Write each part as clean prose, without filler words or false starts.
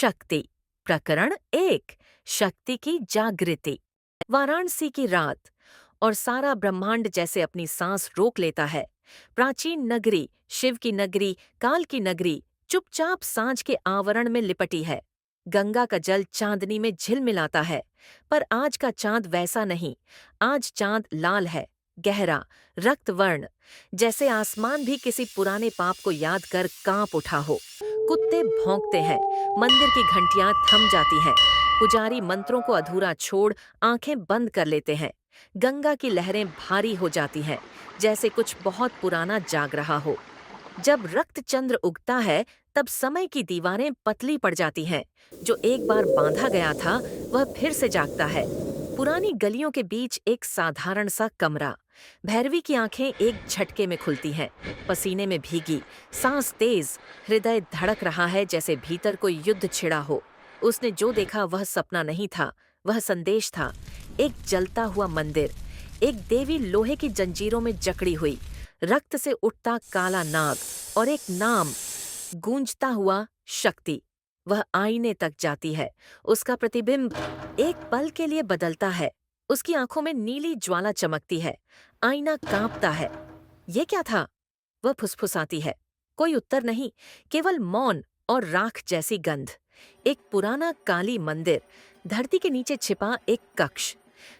शक्ति। प्रकरण 1। शक्ति की जागृति। वाराणसी की रात और सारा ब्रह्मांड जैसे अपनी सांस रोक लेता है। प्राचीन नगरी, शिव की नगरी, काल की नगरी चुपचाप सांझ के आवरण में लिपटी है। गंगा का जल चांदनी में झिलमिलाता है, पर आज का चांद वैसा नहीं। आज चांद लाल है, गहरा, रक्तवर्ण, जैसे आसमान भी किसी पुराने पाप को याद कर कांप उठा हो। कुत्ते भौंकते हैं, मंदिर की घंटियां थम जाती हैं, पुजारी मंत्रों को अधूरा छोड़ आंखें बंद कर लेते हैं। गंगा की लहरें भारी हो जाती हैं, जैसे कुछ बहुत पुराना जाग रहा हो। जब रक्तचंद्र उगता है, तब समय की दीवारें पतली पड़ जाती हैं। जो एक बार बांधा गया था, वह फिर से जागता है। पुरानी गलियों के बीच एक साधारण सा कमरा। भैरवी की आंखें एक झटके में खुलती हैं, पसीने में भीगी, सांस तेज, हृदय धड़क रहा है जैसे भीतर कोई युद्ध छिड़ा हो। उसने जो देखा वह सपना नहीं था, वह संदेश था। एक जलता हुआ मंदिर, एक देवी लोहे की जंजीरों में जकड़ी हुई, रक्त से उठता काला नाग और एक नाम, गूंजता हुआ शक्ति। वह आईने तक जाती है, उसका प्रतिबिंब एक पल के लिए बदलता है। उसकी आंखों में नीली ज्वाला चमकती है, आईना कांपता है। ये क्या था? वह फुसफुसाती है। कोई उत्तर नहीं, केवल मौन और राख जैसी गंध। एक पुराना काली मंदिर, धरती के नीचे छिपा एक कक्ष,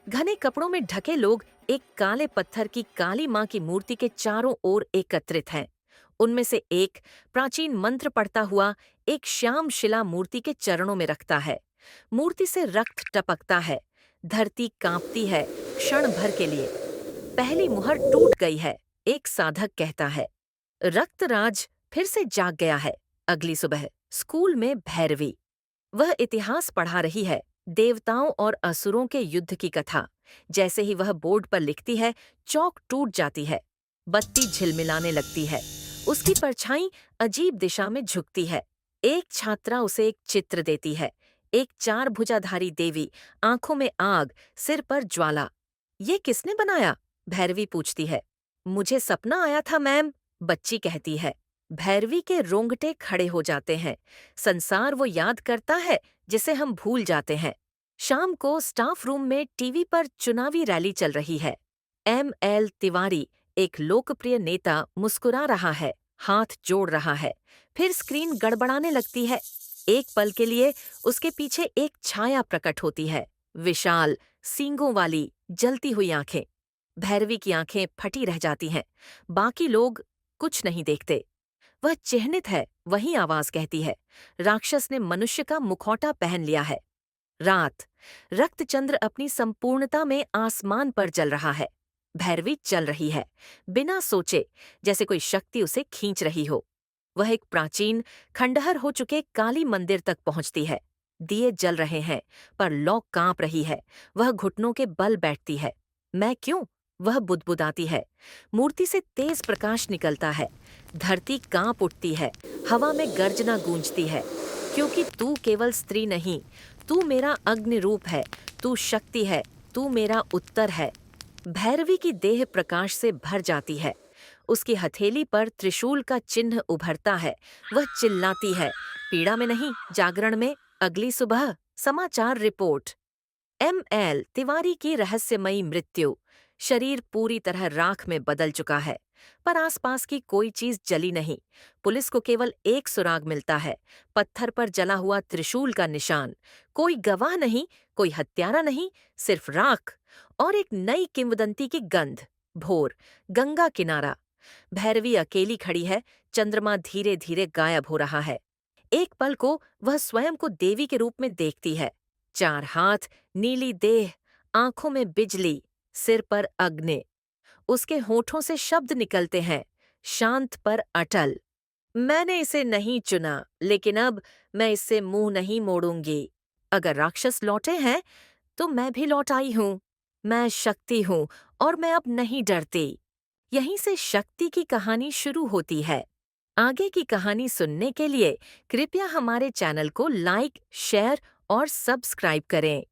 घने कपड़ों में ढके लोग एक काले पत्थर की काली मां की मूर्ति के चारों ओर एकत्रित हैं। उनमें से एक प्राचीन मंत्र पढ़ता हुआ एक श्याम शिला मूर्ति के चरणों में रखता है। मूर्ति से रक्त टपकता है, धरती कांपती है क्षण भर के लिए। पहली मुहर टूट गई है, एक साधक कहता है। रक्तराज फिर से जाग गया है। अगली सुबह स्कूल में भैरवी, वह इतिहास पढ़ा रही है, देवताओं और असुरों के युद्ध की कथा। जैसे ही वह बोर्ड पर लिखती है, चौक टूट जाती है, बत्ती झिलमिलाने लगती है, उसकी परछाई अजीब दिशा में झुकती है। एक छात्रा उसे एक चित्र देती है, एक चार भुजाधारी देवी, आंखों में आग, सिर पर ज्वाला। ये किसने बनाया? भैरवी पूछती है। मुझे सपना आया था मैम, बच्ची कहती है। भैरवी के रोंगटे खड़े हो जाते हैं। संसार वो याद करता है जिसे हम भूल जाते हैं। शाम को स्टाफ रूम में टीवी पर चुनावी रैली चल रही है। M.L. तिवारी, एक लोकप्रिय नेता, मुस्कुरा रहा है, हाथ जोड़ रहा है। फिर स्क्रीन गड़बड़ाने लगती है। एक पल के लिए उसके पीछे एक छाया प्रकट होती है, विशाल, सींगों वाली, जलती हुई आंखें। भैरवी की आंखें फटी रह जाती हैं। बाकी लोग कुछ नहीं देखते। वह चिह्नित है, वही आवाज कहती है। राक्षस ने मनुष्य का मुखौटा पहन लिया है। रात, रक्तचंद्र अपनी संपूर्णता में आसमान पर जल रहा है। भैरवी चल रही है, बिना सोचे, जैसे कोई शक्ति उसे खींच रही हो। वह एक प्राचीन, खंडहर हो चुके काली मंदिर तक पहुंचती है। दिए जल रहे हैं, पर लौ कांप रही है। वह घुटनों के बल बैठती है। मैं क्यों? वह बुदबुदाती है। मूर्ति से तेज प्रकाश निकलता है, धरती कांप उठती है, हवा में गर्जना गूंजती है। क्योंकि तू केवल स्त्री नहीं, तू मेरा अग्नि रूप है, तू शक्ति है, तू मेरा उत्तर है। भैरवी की देह प्रकाश से भर जाती है। उसकी हथेली पर त्रिशूल का चिन्ह उभरता है। वह चिल्लाती है, पीड़ा में नहीं, जागरण में। अगली सुबह समाचार रिपोर्ट। M.L. तिवारी की रहस्यमयी मृत्यु। शरीर पूरी तरह राख में बदल चुका है, पर आसपास की कोई चीज जली नहीं। पुलिस को केवल एक सुराग मिलता है, पत्थर पर जला हुआ त्रिशूल का निशान। कोई गवाह नहीं, कोई हत्यारा नहीं, सिर्फ राख और एक नई किंवदंती की गंध। भोर, गंगा किनारा। भैरवी अकेली खड़ी है, चंद्रमा धीरे धीरे गायब हो रहा है। एक पल को वह स्वयं को देवी के रूप में देखती है। चार हाथ, नीली देह, आंखों में बिजली, सिर पर अग्नि। उसके होठों से शब्द निकलते हैं, शांत पर अटल। मैंने इसे नहीं चुना, लेकिन अब मैं इससे मुंह नहीं मोड़ूंगी। अगर राक्षस लौटे हैं, तो मैं भी लौट आई हूं। मैं शक्ति हूं और मैं अब नहीं डरती। यहीं से शक्ति की कहानी शुरू होती है। आगे की कहानी सुनने के लिए कृपया हमारे चैनल को लाइक, शेयर और सब्सक्राइब करें।